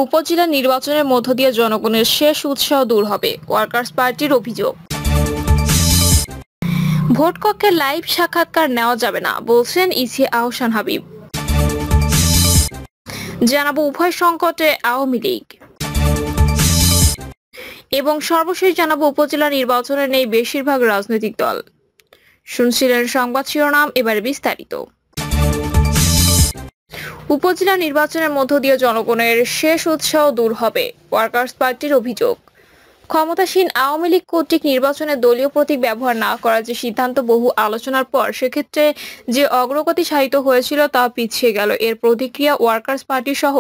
উপজেলা নির্বাচনের মধ্য দিয়ে জনগণের শেষ উৎসাহ দূর হবে, ওয়ার্কার্স পার্টির অভিযোগ। ভোট কক্ষে লাইভ সাক্ষাৎকার নেওয়া যাবে না, বলছেন ইসি আহসান হাবিব। জানাবো উভয় সংকটে আওয়ামী লীগ। এবং সর্বশেষ জানাবো উপজেলা নির্বাচনে নেই বেশিরভাগ রাজনৈতিক দল। শুনছিলেন সংবাদ শিরোনাম, এবারে বিস্তারিত। উপজেলা নির্বাচনের মধ্য দিয়ে জনগণের শেষ উৎসাহ দূর হবে, ওয়ার্কার্স পার্টির অভিযোগ। ক্ষমতাসীন আওয়ামী লীগ কর্তৃক নির্বাচনে দলীয় প্রতীক ব্যবহার না করার যে সিদ্ধান্ত বহু আলোচনার পর সেক্ষেত্রে যে অগ্রগতি সাধিত হয়েছিল তা পিছিয়ে গেল। এর প্রতিক্রিয়া ওয়ার্কার্স পার্টি সহ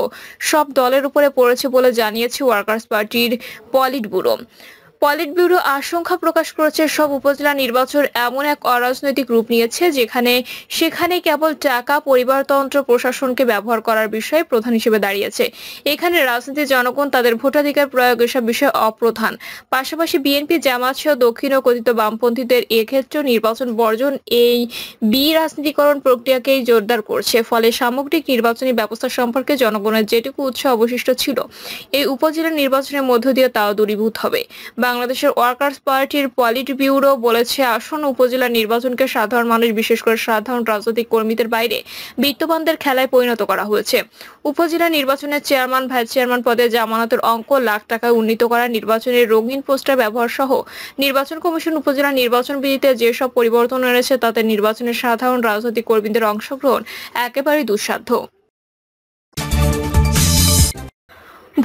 সব দলের উপরে পড়েছে বলে জানিয়েছে ওয়ার্কার্স পার্টির পলিট ব্যুরো আশঙ্কা প্রকাশ করেছে সব উপজেলা নির্বাচন এমন এক অরাজনৈতিক রূপ নিয়েছে সেখানে কেবল টাকা, পরিবারতন্ত্র, প্রশাসনকে ব্যবহার করার বিষয়ে প্রধান হিসেবে দাঁড়িয়েছে। এখানে রাজনীতির জনগণ তাদের ভোটাধিকার প্রয়োগ এসব বিষয় অপ্রধান। পাশাপাশি বিএনপি, জামাত সহ দক্ষিণ ও কথিত বামপন্থীদের এক্ষেত্রে নির্বাচন বর্জন এই রাজনীতিকরণ প্রক্রিয়াকেই জোরদার করছে। ফলে সামগ্রিক নির্বাচনী ব্যবস্থা সম্পর্কে জনগণের যেটুকু উৎসাহ অবশিষ্ট ছিল এই উপজেলা নির্বাচনের মধ্য দিয়ে তাও দূরীভূত হবে। বাংলাদেশের ওয়ার্কার্স পার্টির পলিট ব্যুরো বলেছে, আসন্ন উপজেলা নির্বাচনকে সাধারণ মানুষ, বিশেষ করে সাধারণ রাজনৈতিক কর্মীদের বাইরে বিত্তবানদের খেলায় পরিণত করা হয়েছে। উপজেলা নির্বাচনের চেয়ারম্যান, ভাইস চেয়ারম্যান পদে জামানতের অঙ্ক লাখ টাকায় উন্নীত করা, নির্বাচনের রঙিন পোস্টার ব্যবহার সহ নির্বাচন কমিশন উপজেলা নির্বাচন বিধিতে যেসব পরিবর্তন এনেছে তাতে নির্বাচনের সাধারণ রাজনৈতিক কর্মীদের অংশগ্রহণ একেবারেই দুঃসাধ্য।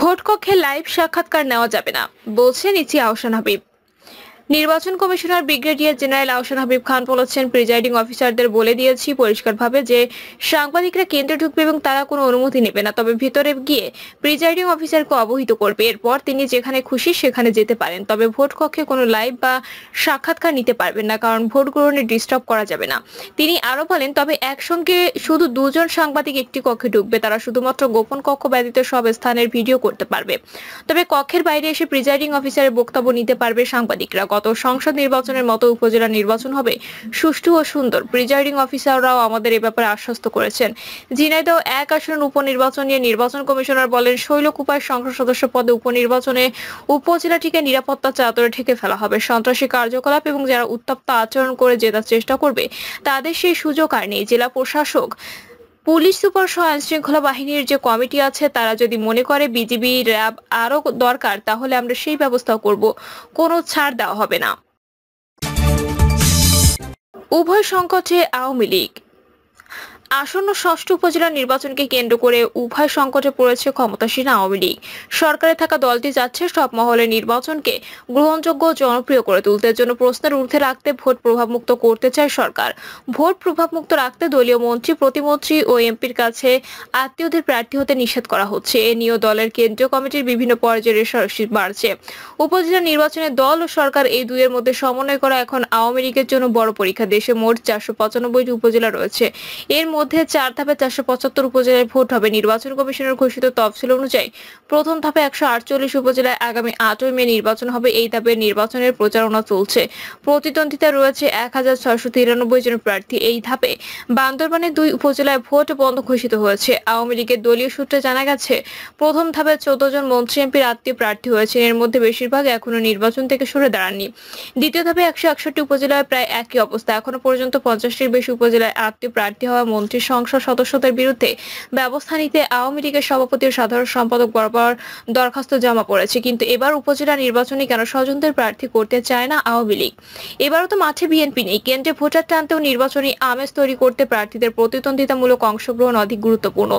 ভোট কক্ষে লাইভ সাক্ষাৎকার নেওয়া যাবে না, বলছেন ইসি আহসান হাবিব। নির্বাচন commissioner brigadier general Ahsan Habib Khan বলেছেন, প্রিজাইডিং অফিসারদের বলে দিয়েছি পরিষ্কারভাবে যে সাংবাদিকরা কেন্দ্রে ঢুকবে এবং তারা কোনো অনুমতি নেবে না, তবে ভিতরে গিয়ে প্রিজাইডিং অফিসারকে অবহিত করবে। এরপর তিনি যেখানে খুশি সেখানে যেতে পারেন, তবে ভোট কক্ষে কোনো লাইভ বা সাক্ষাৎকার নিতে পারবেন না, কারণ ভোট গ্রহণে ডিস্টার্ব করা যাবে না। তিনি আরো বলেন, তবে একসঙ্গে শুধু দুজন সাংবাদিক একটি কক্ষে ঢুকবে, তারা শুধুমাত্র গোপন কক্ষ ব্যতীত সব স্থানের ভিডিও করতে পারবে। তবে কক্ষের বাইরে এসে প্রিজাইডিং অফিসারের বক্তব্য নিতে পারবে সাংবাদিকরা। গত সংসদ নির্বাচনের মতো উপজেলা নির্বাচন হবে সুষ্ঠু ও সুন্দর। প্রিজাইডিং অফিসাররাও আমাদের এ ব্যাপারে আশ্বস্ত করেছেন। ঝিনাইদহ 1 আসনের উপনির্বাচন নিয়ে নির্বাচন কমিশনার বলেন, শৈলকুপায় সংসদ সদস্য পদে উপনির্বাচনে উপজেলাটিকে নিরাপত্তা চাদরে ঢেকে ফেলা হবে। সন্ত্রাসী কার্যকলাপ এবং যারা উত্তপ্ত আচরণ করে জেতার চেষ্টা করবে তাদের সেই সুযোগ আর নেই। জেলা প্রশাসক, পুলিশ সুপার সহ আইন শৃঙ্খলা বাহিনীর যে কমিটি আছে তারা যদি মনে করে বিজিবি, র্যাব আরো দরকার, তাহলে আমরা সেই ব্যবস্থা করব, কোনো ছাড় দেওয়া হবে না। উভয় সংকটে আওয়ামী লীগ। আসন্ন ষষ্ঠ উপজেলা নির্বাচনকে কেন্দ্র করে উভয় সংকটে পড়েছে ক্ষমতাসীন আওয়ামী লীগ। সরকারে থাকা দলটি চাচ্ছে সব মহলে নির্বাচনকে গ্রহণযোগ্য ও জনপ্রিয় করে তুলতে। জন্য প্রশ্নের ঊর্ধ্বে রাখতে ভোট প্রভাবমুক্ত করতে চায় সরকার। ভোট প্রভাবমুক্ত রাখতে দলীয় মন্ত্রী, প্রতিমন্ত্রী ও এমপির কাছে আত্মীয়দের প্রার্থী হতে নিষেধ করা হচ্ছে। এ নিয়েও দলের কেন্দ্রীয় কমিটির বিভিন্ন পর্যায়ে রেষারেষি বাড়ছে। উপজেলা নির্বাচনে দল ও সরকার এই দুইয়ের মধ্যে সমন্বয় করা এখন আওয়ামী লীগের জন্য বড় পরীক্ষা। দেশে মোট 495টি উপজেলা রয়েছে, এর মধ্যে 4 ধাপে 475 উপজেলায় ভোট হবে। নির্বাচন কমিশনের ঘোষিত তফসিল অনুযায়ী প্রথম ধাপে 148 উপজেলায় আগামী 8 মে নির্বাচন হবে। এই ধাপের নির্বাচনের প্রচারণা চলছে। প্রতিদ্বন্দ্বিতা রয়েছে 1693 জন প্রার্থী। এই ধাপে বান্দরবানের 2 উপজেলায় ভোট বন্ধ ঘোষিত হয়েছে। আওয়ামী লীগের দলীয় সূত্রে জানা গেছে, প্রথম ধাপে 14 জন মন্ত্রী, এমপির আত্মীয় প্রার্থী হয়েছেন। এর মধ্যে বেশিরভাগ এখনো নির্বাচন থেকে সরে দাঁড়াননি। দ্বিতীয় ধাপে 161 উপজেলায় প্রায় একই অবস্থা। এখনো পর্যন্ত 50টির বেশি উপজেলায় আত্মীয় প্রার্থী হওয়া মন্ত্রী সংসদ সদস্যদের বিরুদ্ধে ব্যবস্থা নিতে আওয়ামী লীগের সভাপতি ও সাধারণ সম্পাদক বরাবর দরখাস্ত জমা পড়েছে। কিন্তু এবার উপজেলা নির্বাচনে কেন স্বজনদের প্রার্থী করতে চায় না আওয়ামী লীগ? এবারও তো মাঠে বিএনপি নেই। কেন্দ্রে ভোটার টানতেও নির্বাচনী আমেজ তৈরি করতে প্রার্থীদের প্রতিদ্বন্দ্বিতামূলক অংশগ্রহণ অধিক গুরুত্বপূর্ণ।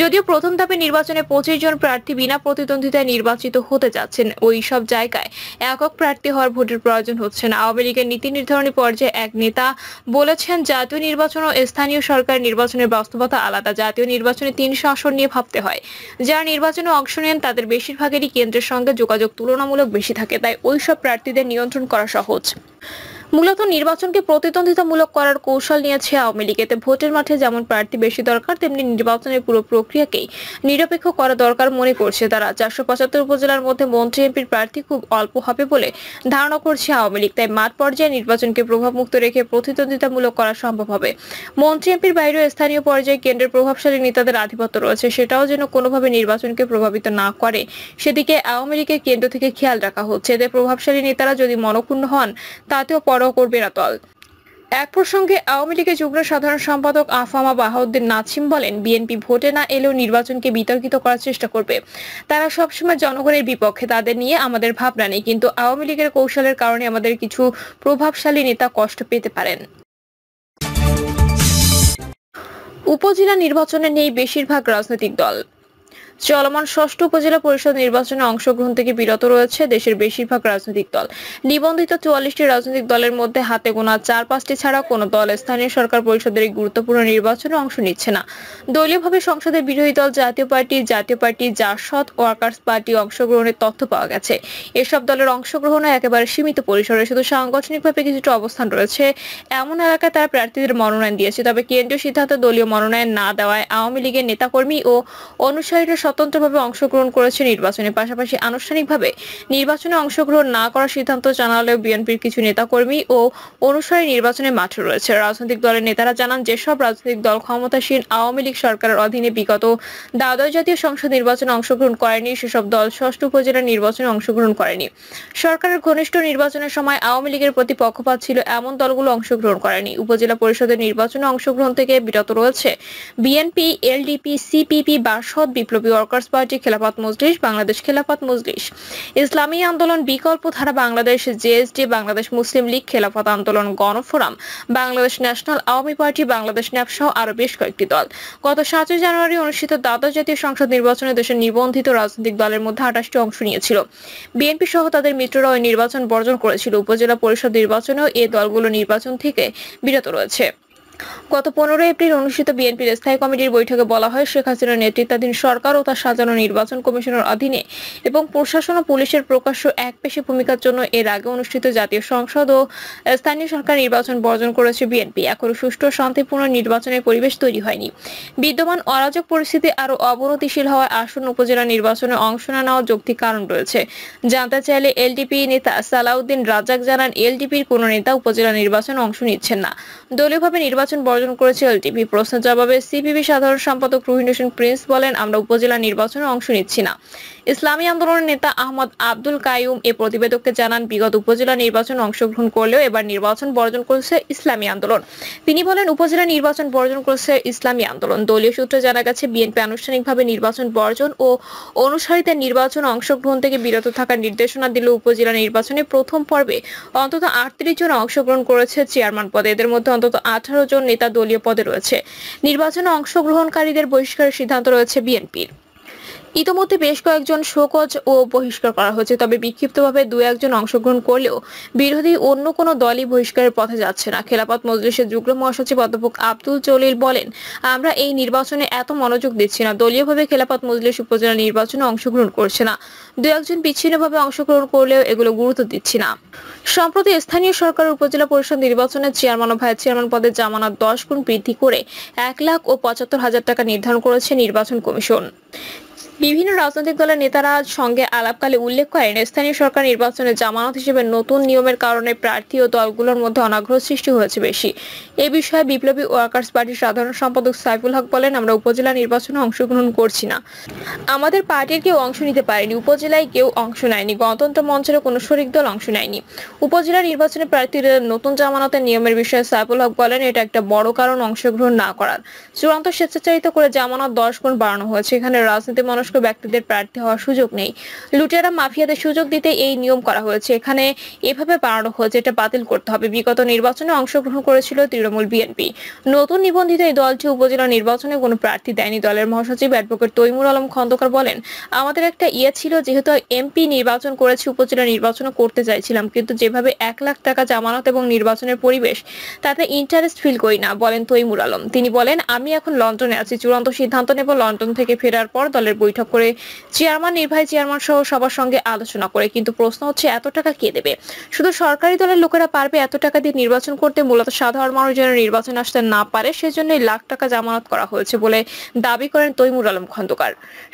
যদিও প্রথম ধাপে নির্বাচনে 25 জন প্রার্থী বিনা প্রতিদ্বন্দ্বিতায় নির্বাচিত হতে যাচ্ছেন, ওই সব জায়গায় একক প্রার্থী হওয়ার ভোটের প্রয়োজন হচ্ছে না। আওয়ামী লীগের নীতি নির্ধারণী পর্যায়ে এক নেতা বলেছেন, জাতীয় নির্বাচন ও স্থানীয় সরকার নির্বাচনের বাস্তবতা আলাদা। জাতীয় নির্বাচনে 300 আসন নিয়ে ভাবতে হয়। যারা নির্বাচনে অংশ নেন তাদের বেশিরভাগেরই কেন্দ্রের সঙ্গে যোগাযোগ তুলনামূলক বেশি থাকে, তাই ওই সব প্রার্থীদের নিয়ন্ত্রণ করা সহজ। মূলত নির্বাচনকে প্রতিদ্বন্দ্বিতামূলক করার কৌশল নিয়েছে আওয়ামী লীগ। এতে ভোটের মাঠে যেমন প্রার্থী বেশি দরকার, তেমনি নির্বাচনের পুরো প্রক্রিয়াকেই নিরপেক্ষ করা দরকার মনে করছে তারা। 475 উপজেলার মধ্যে মন্ত্রী এমপির প্রার্থী খুব অল্প হবে বলে ধারণা করছে আওয়ামী লীগ। তাই মাঠ পর্যায়ে নির্বাচনকে প্রভাবমুক্ত রেখে প্রতিদ্বন্দ্বিতামূলক করা সম্ভব হবে। মন্ত্রী এমপির বাইরেও স্থানীয় পর্যায়ে কেন্দ্রের প্রভাবশালী নেতাদের আধিপত্য রয়েছে, সেটাও যেন কোনোভাবে নির্বাচনকে প্রভাবিত না করে সেদিকে আওয়ামী লীগের কেন্দ্র থেকে খেয়াল রাখা হচ্ছে। এতে প্রভাবশালী নেতারা যদি মনক্ষুণ্ণ হন তাতেও পরোয়া করবে না দল। এক প্রসঙ্গে আওয়ামী লীগের যুগ্ম সাধারণ সম্পাদক আফামা বাহাউদ্দিন নাছিম বলেন, বিএনপি ভোটে না এলেও নির্বাচনকে বিতর্কিত করার চেষ্টা করবে। তারা সবসময় জনগণের বিপক্ষে, তাদের নিয়ে আমাদের ভাবনা নেই, কিন্তু আওয়ামী লীগের কৌশলের কারণে আমাদের কিছু প্রভাবশালী নেতা কষ্ট পেতে পারেন। উপজেলা নির্বাচনে নেই বেশিরভাগ রাজনৈতিক দল। চলমান ষষ্ঠ উপজেলা পরিষদ নির্বাচনে অংশগ্রহণ থেকে বিরত রয়েছে দেশের বেশিরভাগ রাজনৈতিক দল। নিবন্ধিত 44টি রাজনৈতিক দলের মধ্যে হাতে গোনা 4-5টি ছাড়া কোনো দল স্থানীয় সরকার পরিষদের এই গুরুত্বপূর্ণ নির্বাচনে অংশ নিচ্ছে না। দলীয়ভাবে সংসদের বিরোধী দল জাতীয় পার্টি, জাসদ, ওয়ার্কার্স পার্টি অংশগ্রহণের তথ্য পাওয়া গেছে। এসব দলের অংশগ্রহণে একেবারে সীমিত পরিসরে, শুধু সাংগঠনিকভাবে কিছুটা অবস্থান রয়েছে এমন এলাকায় তারা প্রার্থীদের মনোনয়ন দিয়েছে। তবে কেন্দ্রীয় সিদ্ধান্ত দলীয় মনোনয়ন না দেওয়ায় আওয়ামী লীগের নেতাকর্মী ও অনুসারীরা স্বতন্ত্রভাবে অংশগ্রহণ করেছে নির্বাচনের। পাশাপাশি আনুষ্ঠানিকভাবে নির্বাচনে অংশগ্রহণ না করার সিদ্ধান্ত জানালেও বিএনপির কিছু নেতাকর্মী ও অনুসারী নির্বাচনে মাঠে রয়েছে। রাজনৈতিক দলের নেতারা জানান, যেসব রাজনৈতিক দল ক্ষমতাসীন আওয়ামী লীগ সরকারের অধীনে বিগত দ্বাদশ জাতীয় সংসদ নির্বাচনে অংশগ্রহণ করেনি, সেসব দল ষষ্ঠ উপজেলা নির্বাচনে অংশগ্রহণ করেনি। সরকারের ঘনিষ্ঠ নির্বাচনের সময় আওয়ামী লীগের প্রতি পক্ষপাত ছিল এমন দলগুলো অংশগ্রহণ করেনি। উপজেলা পরিষদের নির্বাচনে অংশগ্রহণ থেকে বিরত রয়েছে বিএনপি, এলডিপি, সিপিপি, বাসদ, বিপ্লবী ওয়ার্কার্স পার্টি, খেলাফত মজলিস, বাংলাদেশ খেলাফত মজলিস, ইসলামী Andolan, Bikalpa Dhara Bangladesh, JSD, Bangladesh Muslim League, Khelafat Andolan, Gano Forum, Bangladesh National Awami Party, Bangladesh NAP সহ আরো বেশ কয়েকটি দল। গত 7 জানুয়ারি অনুষ্ঠিত দ্বাদশ জাতীয় সংসদ নির্বাচনে দেশের নিবন্ধিত রাজনৈতিক দলের মধ্যে 28টি অংশ নিয়েছিল। বিএনপি সহ তাদের মিত্ররা ওই নির্বাচন বর্জন করেছিল। উপজেলা পরিষদ নির্বাচনেও এই দলগুলো নির্বাচন থেকে বিরত রয়েছে। গত 15 এপ্রিল অনুষ্ঠিত বিএনপির স্থায়ী কমিটির বৈঠকে বলা হয়, শেখ হাসিনার নেতৃত্বাধীন সরকার ও তার সাজানো নির্বাচন কমিশনের অধীনে এবং প্রশাসন ও পুলিশের প্রকাশ্য একপেশে ভূমিকার জন্য এর আগে অনুষ্ঠিত জাতীয় সংসদ ও স্থানীয় সরকার নির্বাচন বর্জন করেছে বিএনপি। এখনো সুষ্ঠু শান্তিপূর্ণ নির্বাচনের পরিবেশ তৈরি হয়নি। বিদ্যমান অরাজক পরিস্থিতি আরো অবনতিশীল হওয়ায় আসন্ন উপজেলা নির্বাচনে অংশ না নেওয়ার যৌক্তিক কারণ রয়েছে। জানতে চাইলে এলডিপি নেতা সালাউদ্দিন রাজ্জাক জানান, এলডিপির কোনো নেতা উপজেলা নির্বাচনে অংশ নিচ্ছেন না। দলীয়ভাবে নির্বাচন বর্জন করেছে এলডিপি। প্রশ্নের জবাবে সিপিবি সাধারণ সম্পাদক রুহিন হোসেন প্রিন্স বলেন, আমরা উপজেলা নির্বাচনে অংশ নিচ্ছি না। ইসলামী আন্দোলনের নেতা আহমদ আব্দুল কাইয়ুম এ প্রতিবেদককে জানান, বিগত উপজেলা নির্বাচনে অংশগ্রহণ করলেও এবার নির্বাচন বর্জন করেছে ইসলামী আন্দোলন। তিনি বলেন, উপজেলা নির্বাচন বর্জন করেছে ইসলামী আন্দোলন। দলীয় সূত্রে জানা গেছে, বিএনপি আনুষ্ঠানিকভাবে নির্বাচন বর্জন ও অনুসারীদের নির্বাচন অংশগ্রহণ থেকে বিরত থাকার নির্দেশনা দিলেও উপজেলা নির্বাচনে প্রথম পর্বে অন্তত 38 জন অংশগ্রহণ করেছে চেয়ারম্যান পদে। এদের মধ্যে অন্তত 18 জন নেতা দলীয় পদে রয়েছে। নির্বাচনে অংশগ্রহণকারীদের বহিষ্কারের সিদ্ধান্ত রয়েছে বিএনপির। ইতোমধ্যে বেশ কয়েকজন শোকজ ও বহিষ্কার করা হয়েছে। তবে বিক্ষিপ্তভাবে 2-1 অংশগ্রহণ করলেও বিরোধী অন্য কোনো দলই বহিষ্কারের পথে যাচ্ছে না। খেলাফত মজলিসের যুগ্ম মহাসচিব অধ্যাপক আব্দুল জলিল বলেন, আমরা এই নির্বাচনে এত মনোযোগ দিচ্ছি না। দলীয়ভাবে খেলাফত মজলিস উপজেলা নির্বাচনে অংশগ্রহণ করছে না। 2-1 বিচ্ছিন্নভাবে অংশগ্রহণ করলেও এগুলো গুরুত্ব দিচ্ছি না। সম্প্রতি স্থানীয় সরকারের উপজেলা পরিষদ নির্বাচনে চেয়ারম্যান ও ভাইস চেয়ারম্যান পদের জামানত 10 গুণ বৃদ্ধি করে 1,75,000 টাকা নির্ধারণ করেছে নির্বাচন কমিশন। বিভিন্ন রাজনৈতিক দলের নেতারা সঙ্গে আলাপকালে উল্লেখ করেন, স্থানীয় সরকার নির্বাচনে জামানত হিসেবে নতুন নিয়মের কারণে প্রার্থী ও দলগুলোর মধ্যে অনাগ্রহ সৃষ্টি হয়েছে বেশি। এই বিষয়ে বিপ্লবী ওয়ার্কার্স পার্টির সাধারণ সম্পাদক সাইফুল হক বলেন, আমরা উপজেলা নির্বাচনে অংশগ্রহণ করছি না। আমাদের পার্টির কেউ অংশ নিতে পারেনি, উপজেলায় কেউ অংশ নেয়নি, গণতন্ত্র মঞ্চের কোনো শরিক দল অংশ নেয়নি। উপজেলা নির্বাচনে প্রার্থীদের নতুন জামানতের নিয়মের বিষয়ে সাইফুল হক বলেন, এটা একটা বড় কারণ অংশগ্রহণ না করার। চূড়ান্ত স্বেচ্ছাচারিত করে জামানত 10 গুণ বাড়ানো হয়েছে। এখানে রাজনীতি মনস্ক ব্যক্তিদের প্রার্থী হওয়ার সুযোগ নেই। লুটেরা মাফিয়াদের সুযোগ দিতে এই নিয়ম করা হয়েছে। এখানে এভাবে বাড়ানো হয়েছে, এটা বাতিল করতে হবে। বিগত নির্বাচনে অংশগ্রহণ করেছিল তৃণমূল বিএনপি। নতুন নিবন্ধিত এই দলটি উপজেলা নির্বাচনে কোনো প্রার্থী দেয়নি। দলের মহাসচিব অ্যাডভোকেট তৈমুর আলম খন্দকার বলেন, আমাদের একটা ছিল, যেহেতু এমপি নির্বাচন করেছি, উপজেলা নির্বাচনও করতে চাইছিলাম, কিন্তু যেভাবে 1 লাখ টাকা জামানত এবং নির্বাচনের পরিবেশ, তাতে ইন্টারেস্ট ফিল করি না, বলেন তৈমুর আলম। তিনি বলেন, আমি এখন লন্ডনে আছি, চূড়ান্ত সিদ্ধান্ত নেব লন্ডন থেকে ফেরার পর দলের বৈঠক বৈঠক করে চেয়ারম্যান, নির্বাহী চেয়ারম্যান সহ সবার সঙ্গে আলোচনা করে। কিন্তু প্রশ্ন হচ্ছে, এত টাকা কে দেবে? শুধু সরকারি দলের লোকেরা পারবে এত টাকা দিয়ে নির্বাচন করতে? মূলত সাধারণ মানুষ যেন নির্বাচন আসতে না পারে সেজন্যই লাখ টাকা জামানত করা হয়েছে বলে দাবি করেন তৈমুর আলম খন্দকার।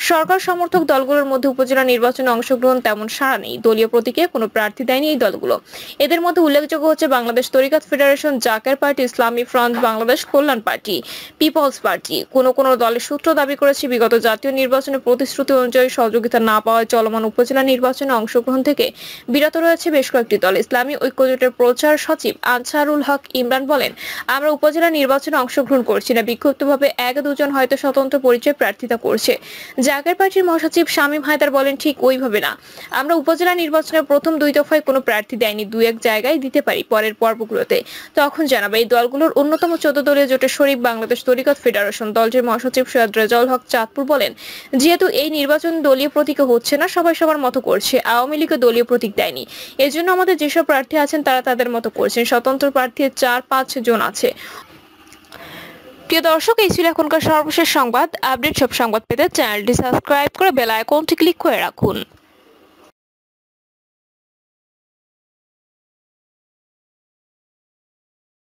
সরকার সমর্থক দলগুলোর মধ্যে উপজেলা নির্বাচনে অংশগ্রহণ তেমন সাড়া নেই। দলীয় প্রতীকে কোনো প্রার্থী দেয়নি এই দলগুলো। এদের মধ্যে উল্লেখযোগ্য হচ্ছে বাংলাদেশ তরিকাত ফেডারেশন, জাকের পার্টি, ইসলামী ফ্রন্ট, বাংলাদেশ কল্যাণ পার্টি, পিপলস পার্টি। কোন দলের সূত্র দাবি করেছে, বিগত জাতীয় নির্বাচনে প্রতিশ্রুতি অনুযায়ী সহযোগিতা না পাওয়ায় চলমান উপজেলা নির্বাচনে অংশগ্রহণ থেকে বিরত রয়েছে বেশ কয়েকটি দল। ইসলামী ঐক্যজোটের প্রচার সচিব আনসারুল হক ইমরান বলেন, আমরা উপজেলা নির্বাচনে অংশগ্রহণ করছি না, বিক্ষিপ্তভাবে এক দুজন হয়তো স্বতন্ত্র পরিচয় প্রার্থিতা করছে। জাকের পার্টির মহাসচিব শামীম হায়দার বলেন, ঠিক ওইভাবে না, আমরা উপজেলা নির্বাচনের প্রথম 2 দফায় কোনো প্রার্থী দেয়নি, 2-1 জায়গায় দিতে পারি পরের পর্বগুলোতে, তখন জানাবে। এই দলগুলোর অন্যতম 14 দলীয় জোটের শরিক বাংলাদেশ তরিকাত ফেডারেশন। দলটির মহাসচিব সৈয়দ রেজাউল হক চাঁদপুর বলেন, যেহেতু এই নির্বাচন দলীয় প্রতীকে হচ্ছে না, সবাই সবার মতো করছে। আওয়ামী লীগও দলীয় প্রতীক দেয়নি, এজন্য আমাদের যেসব প্রার্থী আছেন তারা তাদের মতো করছেন। স্বতন্ত্র প্রার্থী 4-5 জন আছে। প্রিয় দর্শক, এই ছিল এখনকার সর্বশেষ সংবাদ। আপডেট সব সংবাদ পেতে চ্যানেলটি সাবস্ক্রাইব করে বেল আইকনটি ক্লিক করে রাখুন।